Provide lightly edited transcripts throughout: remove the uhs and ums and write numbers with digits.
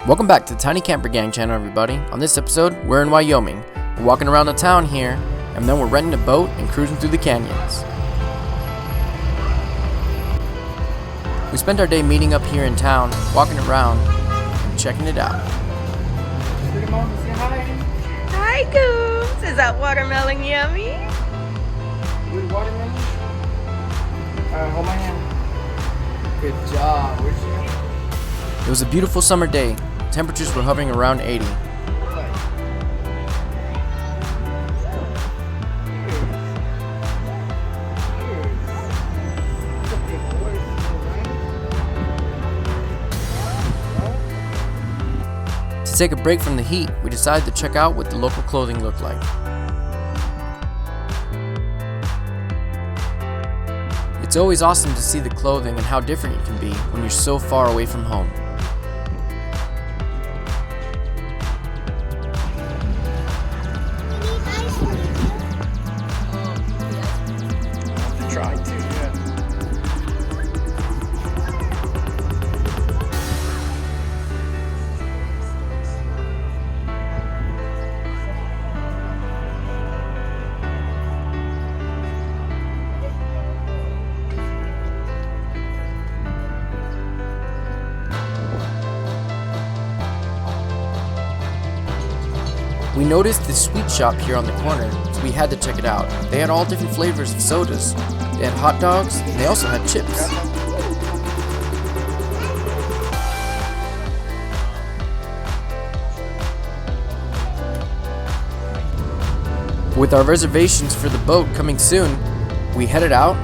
Welcome back to the Tiny Camper Gang channel, everybody. On this episode, we're in Wyoming. We're walking around the town here, and then we're renting a boat and cruising through the canyons. We spent our day meeting up here in town, walking around, and checking it out. Hi, Goobs! Is that watermelon yummy? Good watermelon? Alright, hold my hand. Good job. Where's your hand? It was a beautiful summer day. Temperatures were hovering around 80. To take a break from the heat, we decided to check out what the local clothing looked like. It's always awesome to see the clothing and how different it can be when you're so far away from home. Try to, yeah. We noticed this sweet shop here on the corner, so we had to check it out. They had all different flavors of sodas. They had hot dogs, and they also had chips. With our reservations for the boat coming soon, we headed out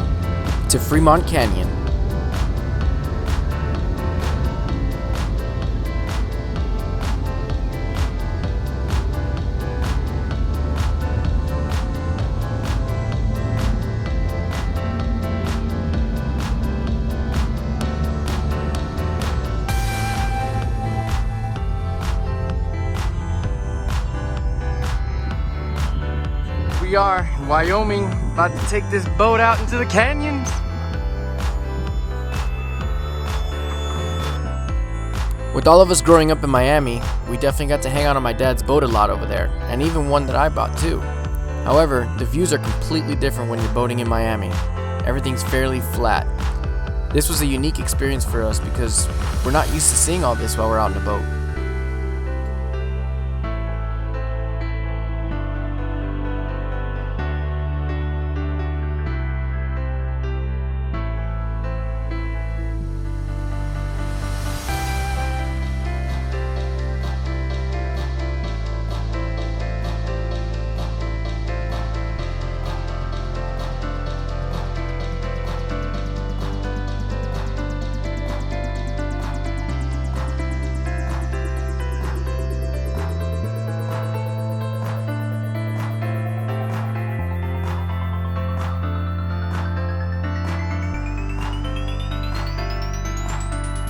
to Fremont Canyon. We are in Wyoming, about to take this boat out into the canyons. With all of us growing up in Miami, we definitely got to hang out on my dad's boat a lot over there, and even one that I bought too. However, the views are completely different when you're boating in Miami. Everything's fairly flat. This was a unique experience for us because we're not used to seeing all this while we're out in a boat.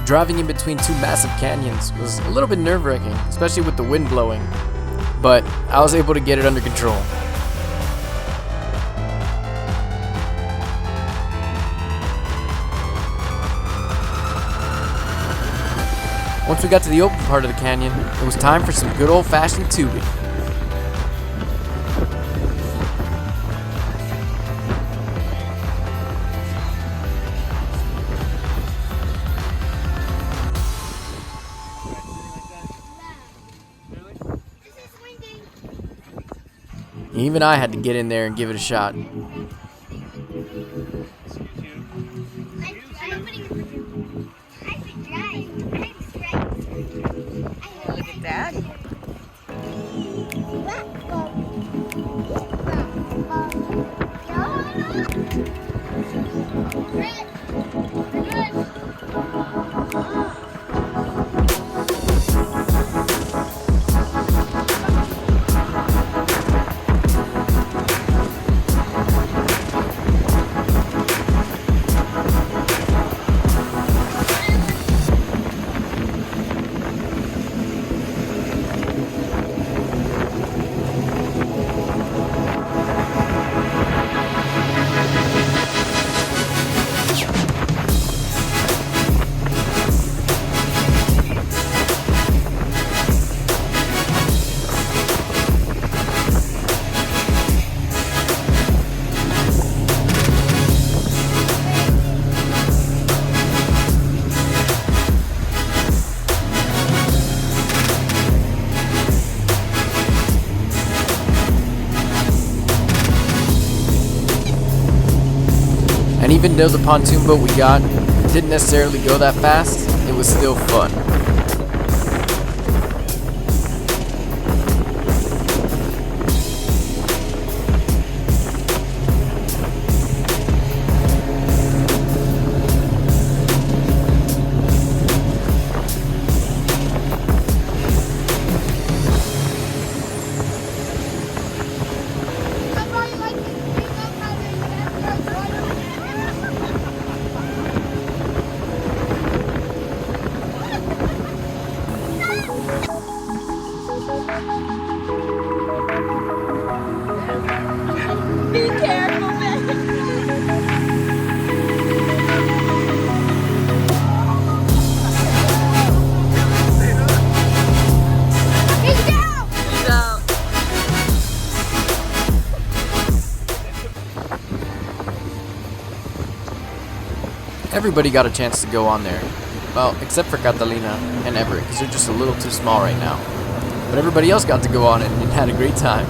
Driving in between two massive canyons was a little bit nerve-wracking, especially with the wind blowing, but I was able to get it under control. Once we got to the open part of the canyon, it was time for some good old-fashioned tubing. Even I had to get in there and give it a shot. Look at that. even though the pontoon boat we got didn't necessarily go that fast, it was still fun. Be careful, man. He's down. He's out. Everybody got a chance to go on there. Well, except for Catalina and Everett, because they're just a little too small right now. But everybody else got to go on it and had a great time.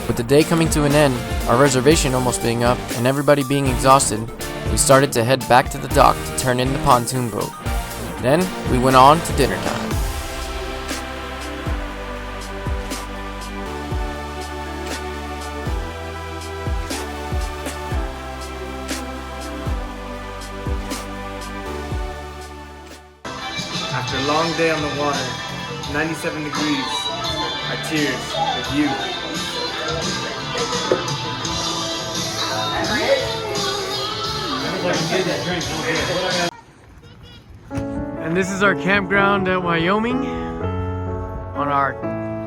With the day coming to an end, our reservation almost being up, and everybody being exhausted, we started to head back to the dock to turn in the pontoon boat. Then, we went on to dinner time. After a long day on the water, 97 degrees, our tears with you. And this is our campground at Wyoming on our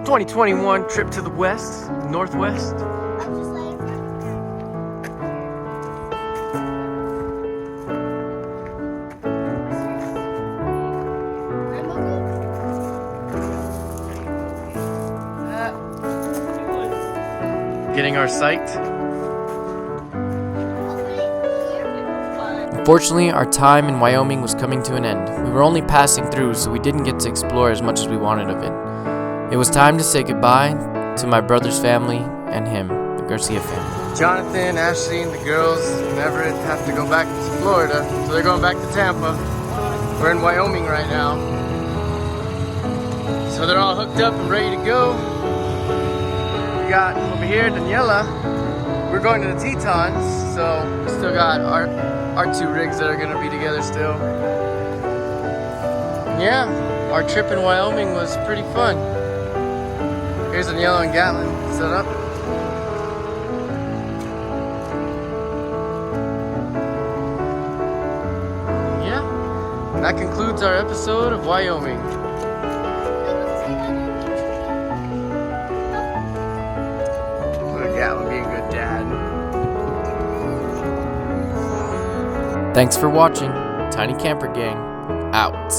2021 trip to the west, northwest. Getting our sight. Unfortunately, our time in Wyoming was coming to an end. We were only passing through, so we didn't get to explore as much as we wanted of it. It was time to say goodbye to my brother's family and him, the Garcia family. Jonathan, Ashley, and the girls and Everett have to go back to Florida, so they're going back to Tampa. We're in Wyoming right now. So they're all hooked up and ready to go. We got over here Daniela. We're going to the Tetons, so we still got our two rigs that are gonna be together still. Yeah, our trip in Wyoming was pretty fun. Here's Daniela and Gatlin set up. Yeah, and that concludes our episode of Wyoming. Look at Gatlin being a good dad. Thanks for watching. Tiny Camper Gang, out.